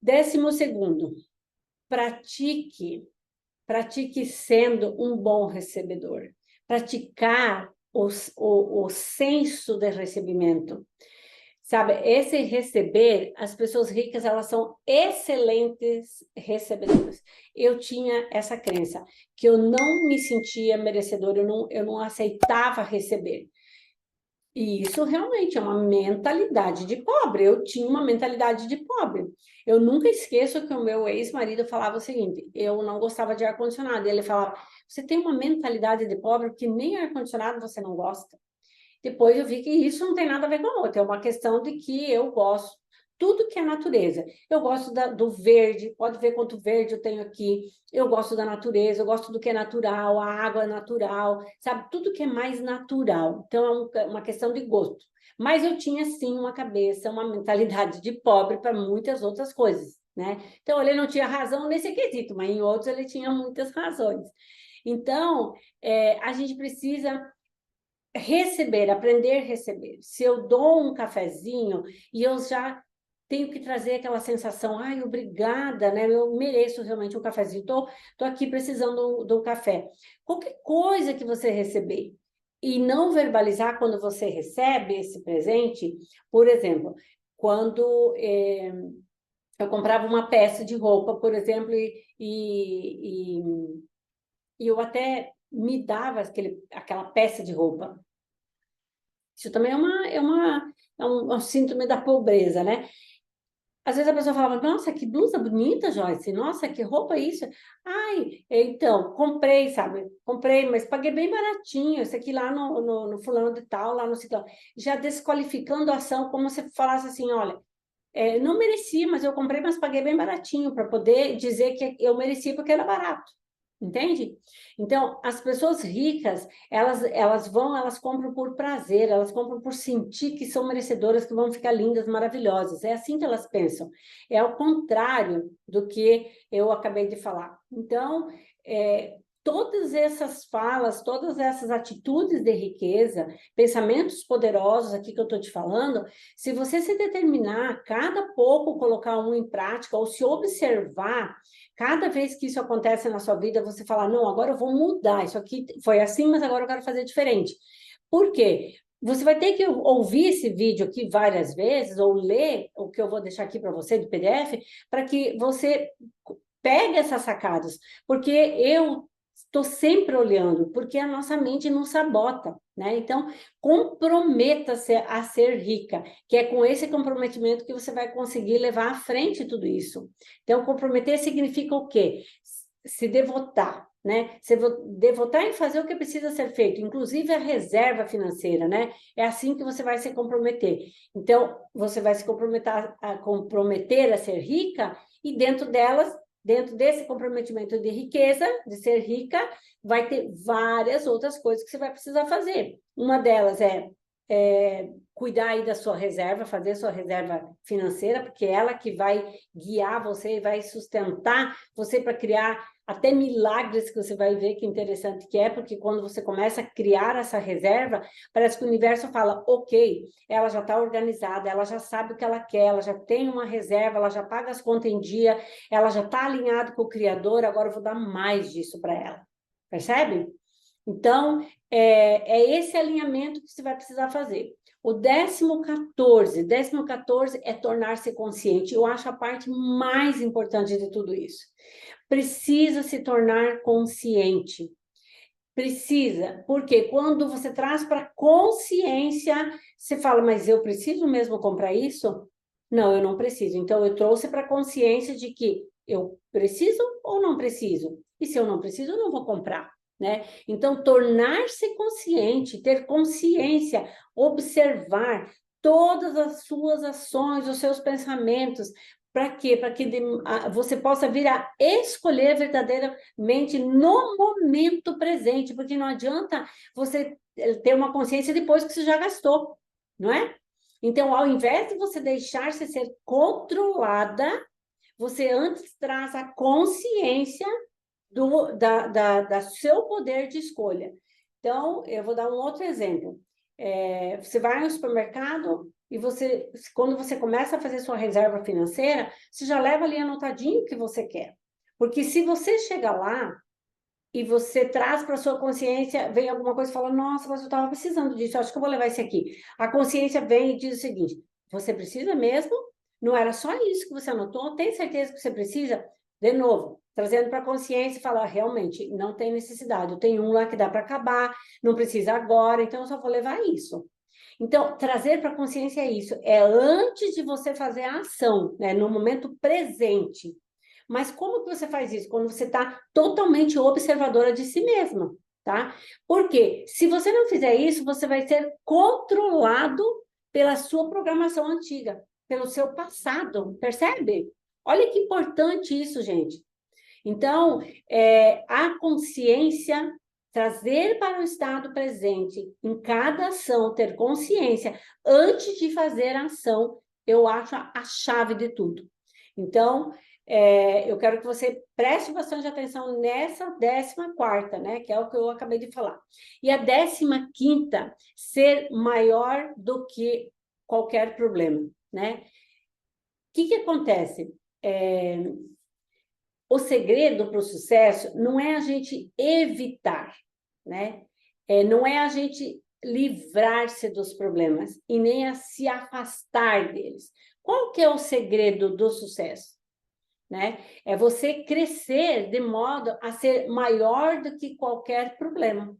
12º, pratique sendo um bom recebedor. Praticar o senso de recebimento. Sabe, esse receber, as pessoas ricas, elas são excelentes recebedoras. Eu tinha essa crença, que eu não me sentia merecedora, eu não aceitava receber. E isso realmente é uma mentalidade de pobre. Eu tinha uma mentalidade de pobre. Eu nunca esqueço que o meu ex-marido falava o seguinte: eu não gostava de ar-condicionado. Ele falava: você tem uma mentalidade de pobre porque nem ar-condicionado você não gosta. Depois eu vi que isso não tem nada a ver com a outra, é uma questão de que eu gosto tudo que é natureza. Eu gosto do verde, pode ver quanto verde eu tenho aqui. Eu gosto da natureza, eu gosto do que é natural, a água é natural, sabe? Tudo que é mais natural. Então, é uma questão de gosto. Mas eu tinha, sim, uma cabeça, uma mentalidade de pobre para muitas outras coisas, né? Então, ele não tinha razão nesse quesito, mas em outros ele tinha muitas razões. Então, a gente precisa receber, aprender a receber. Se eu dou um cafezinho e eu já tenho que trazer aquela sensação, ai, obrigada, né? Eu mereço realmente um cafezinho, tô aqui precisando do café. Qualquer coisa que você receber e não verbalizar quando você recebe esse presente, por exemplo, quando eu comprava uma peça de roupa, por exemplo, e eu até me dava aquela peça de roupa. Isso também é um síntoma da pobreza, né? Às vezes a pessoa falava, nossa, que blusa bonita, Joyce. Nossa, que roupa é isso? Ai, então, comprei, sabe? Comprei, mas paguei bem baratinho. Isso aqui lá no fulano de tal, lá no ciclano. Já desqualificando a ação, como se falasse assim, olha, não merecia, mas eu comprei, mas paguei bem baratinho, para poder dizer que eu merecia porque era barato. Entende? Então, as pessoas ricas, elas compram por prazer, elas compram por sentir que são merecedoras, que vão ficar lindas, maravilhosas. É assim que elas pensam. É ao contrário do que eu acabei de falar. Então, todas essas falas, todas essas atitudes de riqueza, pensamentos poderosos aqui que eu estou te falando, se você se determinar a cada pouco colocar um em prática ou se observar, cada vez que isso acontece na sua vida, você fala, não, agora eu vou mudar, isso aqui foi assim, mas agora eu quero fazer diferente. Por quê? Você vai ter que ouvir esse vídeo aqui várias vezes, ou ler o que eu vou deixar aqui para você de PDF, para que você pegue essas sacadas, porque eu estou sempre olhando, porque a nossa mente não sabota, né? Então, comprometa-se a ser rica, que é com esse comprometimento que você vai conseguir levar à frente tudo isso. Então, comprometer significa o quê? Se devotar, né? Se devotar em fazer o que precisa ser feito, inclusive a reserva financeira, né? É assim que você vai se comprometer. Então, você vai se comprometer a ser rica e dentro desse comprometimento de riqueza, de ser rica, vai ter várias outras coisas que você vai precisar fazer. Uma delas é cuidar aí da sua reserva, fazer sua reserva financeira, porque é ela que vai guiar você e vai sustentar você para criar até milagres que você vai ver que interessante que é, porque quando você começa a criar essa reserva, parece que o universo fala, ok, ela já está organizada, ela já sabe o que ela quer, ela já tem uma reserva, ela já paga as contas em dia, ela já está alinhada com o Criador, agora eu vou dar mais disso para ela. Percebe? Então, é esse alinhamento que você vai precisar fazer. O 14º é tornar-se consciente. Eu acho a parte mais importante de tudo isso. Precisa se tornar consciente. Precisa, porque quando você traz para consciência, você fala, mas eu preciso mesmo comprar isso? Não, eu não preciso. Então, eu trouxe para consciência de que eu preciso ou não preciso? E se eu não preciso, eu não vou comprar. Né? Então, tornar-se consciente, ter consciência, observar todas as suas ações, os seus pensamentos, para quê? Para que você possa vir a escolher verdadeiramente no momento presente, porque não adianta você ter uma consciência depois que você já gastou, não é? Então, ao invés de você deixar-se ser controlada, você antes traz a consciência da seu poder de escolha. Então, eu vou dar um outro exemplo. Você vai no supermercado e você, quando você começa a fazer sua reserva financeira, você já leva ali anotadinho o que você quer. Porque se você chega lá e você traz para sua consciência, vem alguma coisa e fala, nossa, mas eu estava precisando disso, eu acho que eu vou levar isso aqui. A consciência vem e diz o seguinte, você precisa mesmo? Não era só isso que você anotou? Tem certeza que você precisa? De novo, trazendo para a consciência e falar, realmente, não tem necessidade, eu tenho um lá que dá para acabar, não precisa agora, então eu só vou levar isso. Então, trazer para a consciência é isso, é antes de você fazer a ação, né, no momento presente. Mas como que você faz isso? Quando você está totalmente observadora de si mesma, tá? Porque se você não fizer isso, você vai ser controlado pela sua programação antiga, pelo seu passado, percebe? Olha que importante isso, gente. Então, a consciência, trazer para o estado presente, em cada ação, ter consciência antes de fazer a ação, eu acho a chave de tudo. Então, eu quero que você preste bastante atenção nessa 14ª, né? Que é o que eu acabei de falar. E a 15ª, ser maior do que qualquer problema, né? O que acontece? O segredo para o sucesso não é a gente evitar, né? Não é a gente livrar-se dos problemas e nem a se afastar deles. Qual que é o segredo do sucesso? Né? É você crescer de modo a ser maior do que qualquer problema.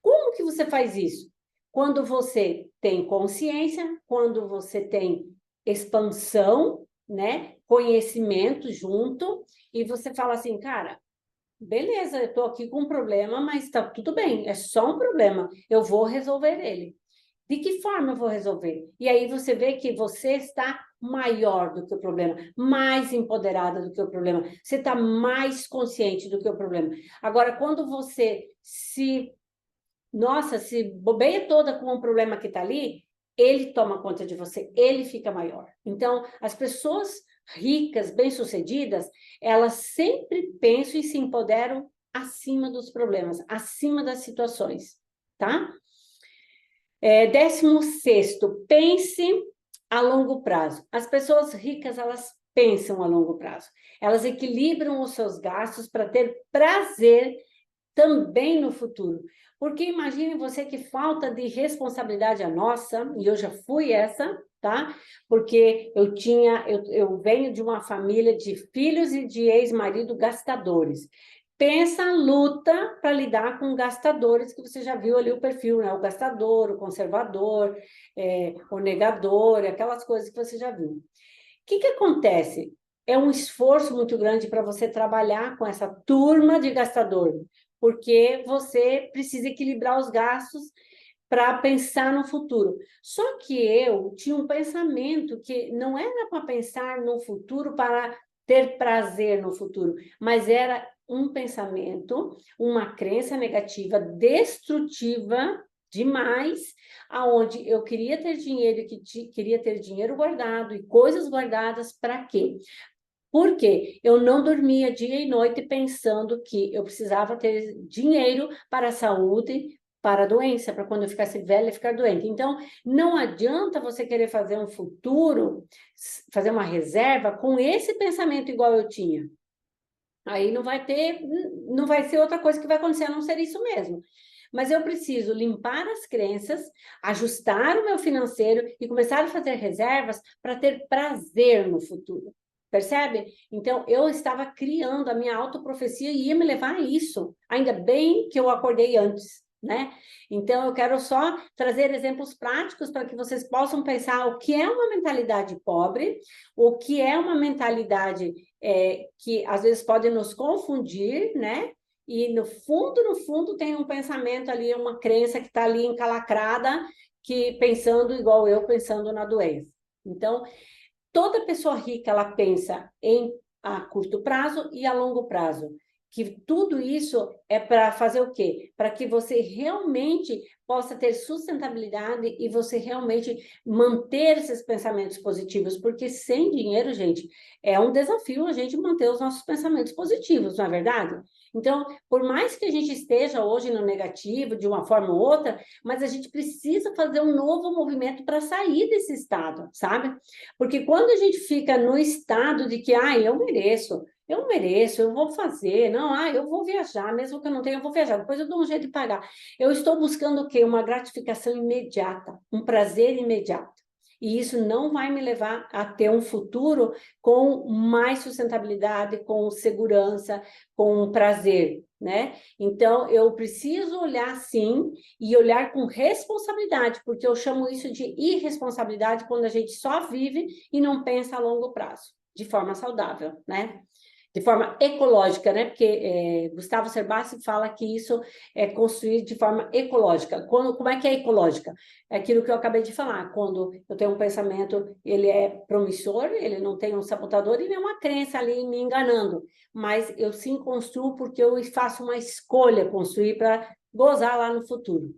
Como que você faz isso? Quando você tem consciência, quando você tem expansão, né? Conhecimento junto, e você fala assim, cara, beleza, eu estou aqui com um problema, mas está tudo bem, é só um problema, eu vou resolver ele. De que forma eu vou resolver? E aí você vê que você está maior do que o problema, mais empoderada do que o problema, você está mais consciente do que o problema. Agora, quando você se bobeia toda com um problema que está ali, ele toma conta de você, ele fica maior. Então, as pessoas ricas, bem-sucedidas, elas sempre pensam e se empoderam acima dos problemas, acima das situações, tá? 16º, pense a longo prazo. As pessoas ricas, elas pensam a longo prazo. Elas equilibram os seus gastos para ter prazer também no futuro. Porque imagine você que falta de responsabilidade a nossa, e eu já fui essa, tá? Porque eu venho de uma família de filhos e de ex-marido gastadores. Pensa a luta para lidar com gastadores, que você já viu ali o perfil, né? O gastador, o conservador, o negador, aquelas coisas que você já viu. O que acontece? É um esforço muito grande para você trabalhar com essa turma de gastador, porque você precisa equilibrar os gastos para pensar no futuro. Só que eu tinha um pensamento que não era para pensar no futuro para ter prazer no futuro, mas era um pensamento, uma crença negativa, destrutiva demais, aonde eu queria ter dinheiro, queria ter dinheiro guardado e coisas guardadas para quê? Porque eu não dormia dia e noite pensando que eu precisava ter dinheiro para a saúde, para a doença, para quando eu ficasse velha ficar doente. Então, não adianta você querer fazer um futuro, fazer uma reserva com esse pensamento igual eu tinha. Aí não vai ser outra coisa que vai acontecer, a não ser isso mesmo. Mas eu preciso limpar as crenças, ajustar o meu financeiro e começar a fazer reservas para ter prazer no futuro. Percebe? Então, eu estava criando a minha autoprofecia e ia me levar a isso. Ainda bem que eu acordei antes, né? Então, eu quero só trazer exemplos práticos para que vocês possam pensar o que é uma mentalidade pobre, o que é uma mentalidade que às vezes pode nos confundir, né? E no fundo, tem um pensamento ali, uma crença que está ali encalacrada, que pensando igual eu, pensando na doença. Então, toda pessoa rica, ela pensa a curto prazo e a longo prazo. que tudo isso é para fazer o quê? Para que você realmente possa ter sustentabilidade e você realmente manter esses pensamentos positivos, porque sem dinheiro, gente, é um desafio a gente manter os nossos pensamentos positivos, não é verdade? Então, por mais que a gente esteja hoje no negativo, de uma forma ou outra, mas a gente precisa fazer um novo movimento para sair desse estado, sabe? Porque quando a gente fica no estado de que, eu mereço, eu vou fazer, não, eu vou viajar, mesmo que eu não tenha, eu vou viajar, depois eu dou um jeito de pagar. Eu estou buscando o quê? Uma gratificação imediata, um prazer imediato. E isso não vai me levar a ter um futuro com mais sustentabilidade, com segurança, com prazer, né? Então, eu preciso olhar sim e olhar com responsabilidade, porque eu chamo isso de irresponsabilidade quando a gente só vive e não pensa a longo prazo, de forma saudável, né? De forma ecológica, né? Porque Gustavo Cerbasi fala que isso é construir de forma ecológica. Como é que é ecológica? É aquilo que eu acabei de falar. Quando eu tenho um pensamento, ele é promissor, ele não tem um sabotador e nenhuma crença ali me enganando. Mas eu sim construo porque eu faço uma escolha construir para gozar lá no futuro.